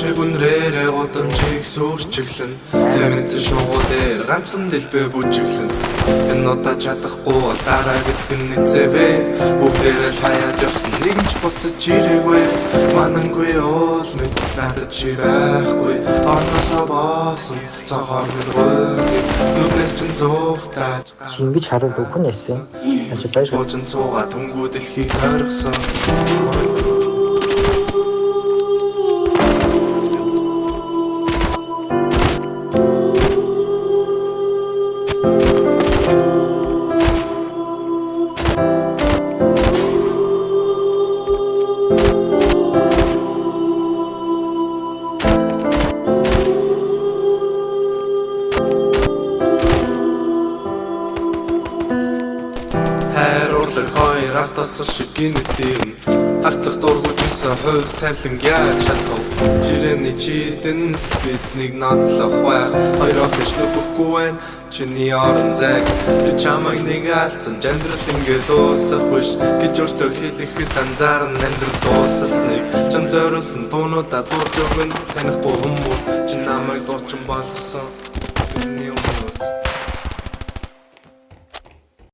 шиг үнрээрээ годамжийг сүрчиглэн Цемент шуугуудээр ганцхан дэлбээ бүжиглэн Энэ удаа чадахгүй бол дараа гэдэг нь нэцэвэ Бүгдээрээ л хаяаж явсан нэгэн ч буцаж ирээгүй Манангүй уул мэд надад чи байхгүй Орносоо боосон цогоор минь гойг Нүднээс чин зуухтааж Ингэж хараад үхэн яасан. Ажил байж Буучин цуугаа түнгүү дэлхийг тойргосон Хайруулаг хоёр автосор шиг гинэтийн Хагцах дургуж исэн хувь тавилан яаж чадах Жирээний чидэн биднийг нотлох байх Хоёроо биш нүхэхгүй байна Чиний орон зайг Би чамайг нэг алдсан Жандрал ингээд дуусах биш Гэж өөртөө хэлэхэд анзаарн амьдрал дуусасныг Чам зориулсан дуунуудаа дууж өгөн Таних бүх хүмүүс Чи намайг дуучин болгосон